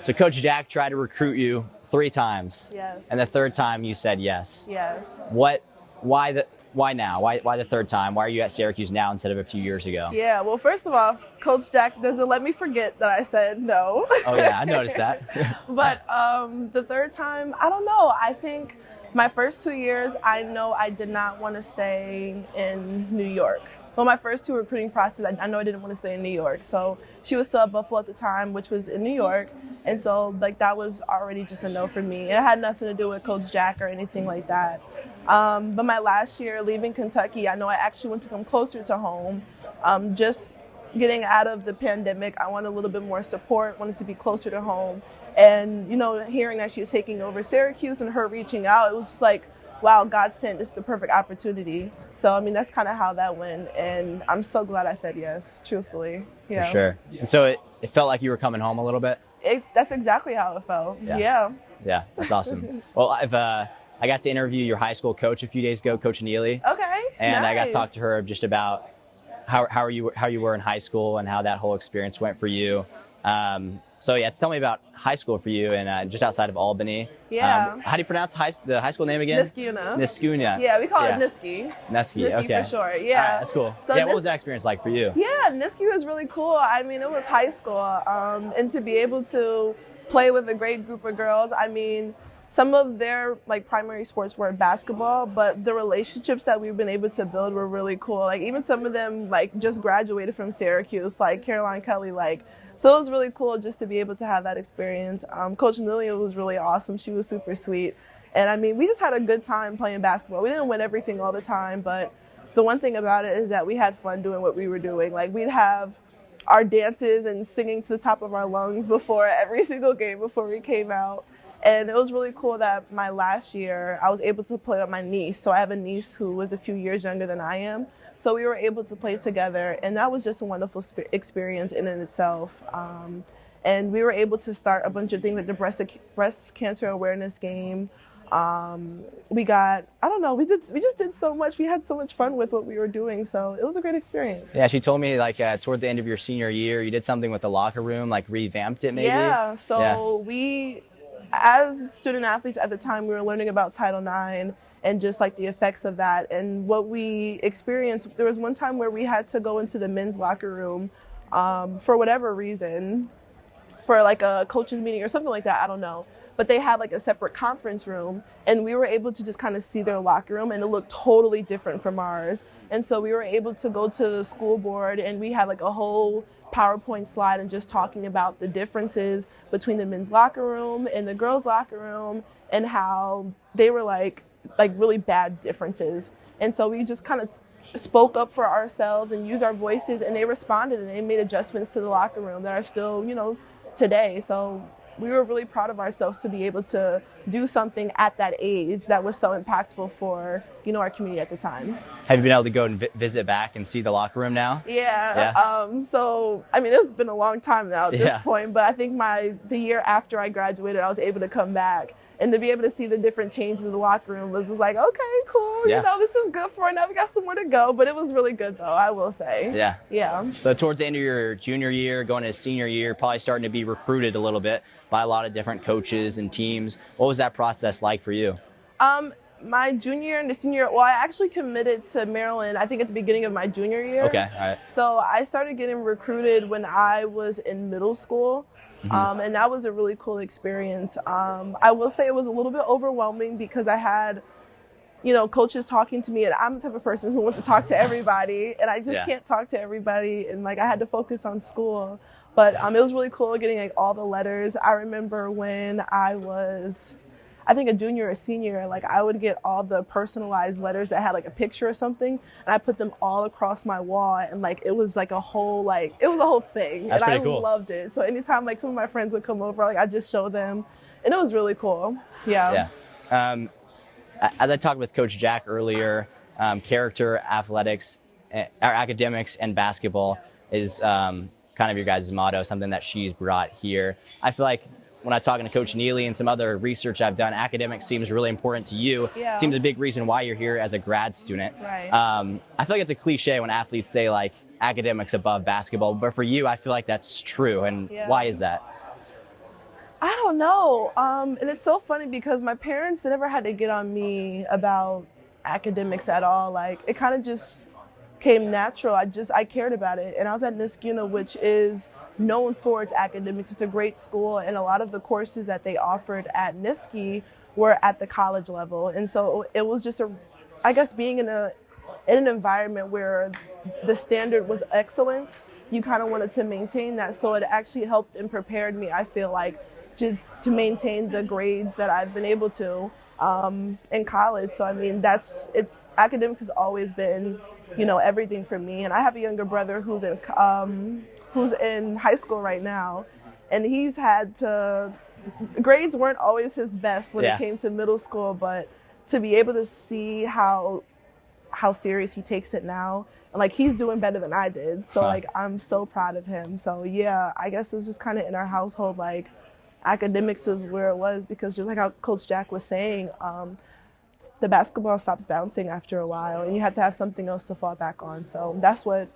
So Coach Jack tried to recruit you 3 times. Yes. And the 3rd time you said yes. Yes. Why now? Why the 3rd time? Why are you at Syracuse now instead of a few years ago? Yeah, well, first of all, Coach Jack doesn't let me forget that I said no. Oh yeah, I noticed that. But the 3rd time, I don't know. I think my first 2 years, I know I did not want to stay in New York. Well, my first 2 recruiting processes, I know I didn't want to stay in New York. So she was still at Buffalo at the time, which was in New York. And so like that was already just a no for me. It had nothing to do with Coach Jack or anything like that. But my last year leaving Kentucky, I know I actually want to come closer to home. Just getting out of the pandemic, I wanted a little bit more support, wanted to be closer to home. And, you know, hearing that she was taking over Syracuse and her reaching out, it was just like, wow, God sent this the perfect opportunity. So, I mean, that's kind of how that went. And I'm so glad I said yes, truthfully. Yeah. For sure. And so it felt like you were coming home a little bit? That's exactly how it felt. Yeah. Yeah, that's awesome. Well, I got to interview your high school coach a few days ago, Coach Neely. Okay. And nice. I got to talk to her just about how you were in high school and how that whole experience went for you. So yeah, tell me about high school for you and just outside of Albany. Yeah. How do you pronounce the high school name again? Niskuna. Niskuna. Yeah, we call it Niski. Niski, okay. For sure, yeah. All right, that's cool. So what was that experience like for you? Yeah, Niski was really cool. I mean, it was high school. And to be able to play with a great group of girls, I mean, some of their like primary sports were basketball, but the relationships that we've been able to build were really cool. Like even some of them like just graduated from Syracuse, like Caroline Kelly, like, so it was really cool just to be able to have that experience. Coach Neely was really awesome. She was super sweet. And I mean, we just had a good time playing basketball. We didn't win everything all the time, but the one thing about it is that we had fun doing what we were doing. Like we'd have our dances and singing to the top of our lungs before every single game before we came out. And it was really cool that my last year, I was able to play with my niece. So I have a niece who was a few years younger than I am. So we were able to play together, and that was just a wonderful experience in and itself. And we were able to start a bunch of things like the breast cancer awareness game. We got, I don't know, we just did so much. We had so much fun with what we were doing, so it was a great experience. Yeah, she told me like toward the end of your senior year, you did something with the locker room, like revamped it maybe. Yeah, so we, as student athletes at the time, we were learning about Title IX and just like the effects of that. And what we experienced, there was one time where we had to go into the men's locker room for whatever reason, for like a coach's meeting or something like that, I don't know. But they had like a separate conference room, and we were able to just kind of see their locker room, and it looked totally different from ours. And so we were able to go to the school board, and we had like a whole PowerPoint slide and just talking about the differences between the men's locker room and the girls' locker room and how they were like really bad differences. And so we just kind of spoke up for ourselves and used our voices, and they responded and they made adjustments to the locker room that are still, you know, today. So we were really proud of ourselves to be able to do something at that age that was so impactful for, you know, our community at the time. Have you been able to go and visit back and see the locker room now? Yeah. So, I mean, it's been a long time now at this point, but I think the year after I graduated, I was able to come back. And to be able to see the different changes in the locker room was just like, okay, cool. You know, this is good for it. Now we got somewhere to go. But it was really good, though, I will say. Yeah. So towards the end of your junior year, going into senior year, probably starting to be recruited a little bit by a lot of different coaches and teams. What was that process like for you? My junior year and the senior year, well, I actually committed to Maryland, I think at the beginning of my junior year. Okay, all right. So I started getting recruited when I was in middle school. And that was a really cool experience. I will say it was a little bit overwhelming because I had, you know, coaches talking to me, and I'm the type of person who wants to talk to everybody, and I just can't talk to everybody, and like I had to focus on school. But it was really cool getting like all the letters. I remember when I was, I think a junior or senior, like I would get all the personalized letters that had like a picture or something, and I put them all across my wall, and like it was like a whole thing. That's and pretty I cool. Loved it. So anytime like some of my friends would come over, like I just show them, and it was really cool. Yeah. As I talked with Coach Jack earlier, character, athletics, academics, and basketball is kind of your guys' motto, something that she's brought here. I feel like when I'm talking to Coach Neely and some other research I've done, academics seems really important to you. Seems a big reason why you're here as a grad student. Right. I feel like it's a cliche when athletes say like academics above basketball, but for you, I feel like that's true. And why is that? don't know. And it's so funny because my parents never had to get on me about academics at all. Like it kind of just came natural. I cared about it. And I was at Niskuna, which is known for its academics. It's a great school, and a lot of the courses that they offered at Niski were at the college level. And so it was just I guess being in an environment where the standard was excellence, you kind of wanted to maintain that. So it actually helped and prepared me, I feel like, to maintain the grades that I've been able to in college. So I mean, academics has always been, everything for me. And I have a younger brother who's in high school right now, and he's had to. Grades weren't always his best when it came to middle school, but to be able to see how serious he takes it now, and like he's doing better than I did. So like I'm so proud of him. So yeah, I guess it's just kind of in our household, like academics is where it was, because just like how Coach Jack was saying, the basketball stops bouncing after a while, and you have to have something else to fall back on. So that's what,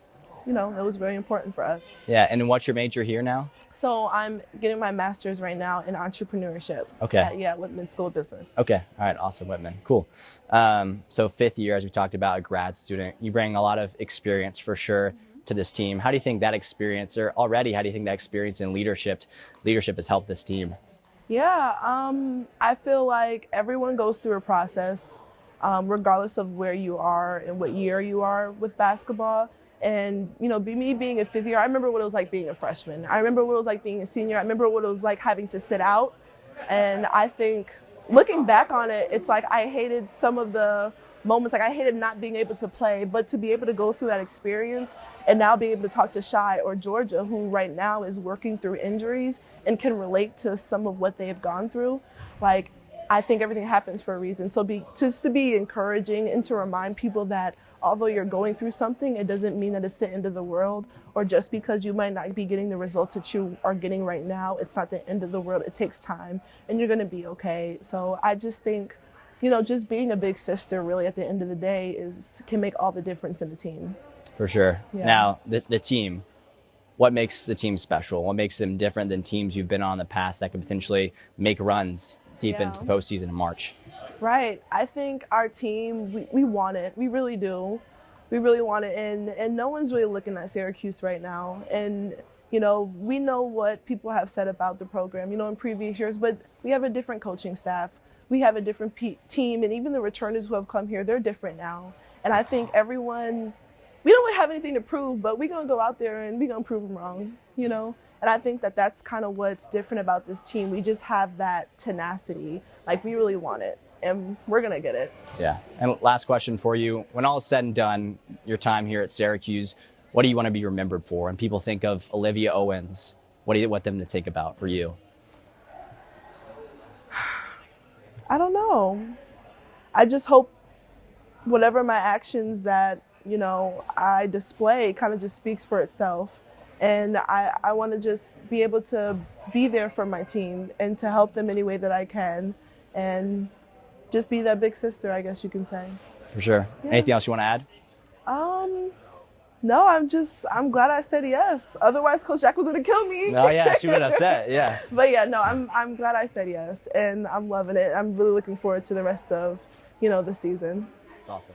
it was very important for us. Yeah, and what's your major here now? So I'm getting my master's right now in entrepreneurship. Okay. At Whitman School of Business. Okay. All right. Awesome. Whitman. Cool. So 5th year, as we talked about, a grad student, you bring a lot of experience for sure to this team. How do you think that experience, or already, how do you think that experience in leadership has helped this team? Yeah, I feel like everyone goes through a process, regardless of where you are and what year you are with basketball. And, me being a 5th year, I remember what it was like being a freshman. I remember what it was like being a senior. I remember what it was like having to sit out. And I think looking back on it, it's like I hated some of the moments. Like I hated not being able to play, but to be able to go through that experience and now be able to talk to Shai or Georgia, who right now is working through injuries and can relate to some of what they've gone through. Like, I think everything happens for a reason. So just to be encouraging and to remind people that although you're going through something, it doesn't mean that it's the end of the world, or just because you might not be getting the results that you are getting right now, it's not the end of the world. It takes time and you're going to be okay. So I just think, just being a big sister really at the end of the day can make all the difference in the team. For sure. Yeah. Now, the team, what makes the team special? What makes them different than teams you've been on in the past that could potentially make runs deep into the postseason in March? Right. I think our team, we want it. We really do. We really want it. And no one's really looking at Syracuse right now. And, we know what people have said about the program, in previous years, but we have a different coaching staff. We have a different team. And even the returners who have come here, they're different now. And I think everyone, we don't really have anything to prove, but we're going to go out there and we're going to prove them wrong, And I think that that's kind of what's different about this team. We just have that tenacity. Like, we really want it. And we're going to get it. Yeah. And last question for you. When all is said and done, your time here at Syracuse, what do you want to be remembered for? When people think of Olivia Owens, what do you want them to think about for you? I don't know. I just hope whatever my actions that, I display kind of just speaks for itself. And I want to just be able to be there for my team and to help them any way that I can. And just be that big sister, I guess you can say. For sure. Yeah. Anything else you want to add? No, I'm glad I said yes. Otherwise, Coach Jack was going to kill me. Oh, yeah, she would have said, yeah. But yeah, no, I'm glad I said yes. And I'm loving it. I'm really looking forward to the rest of, the season. It's awesome.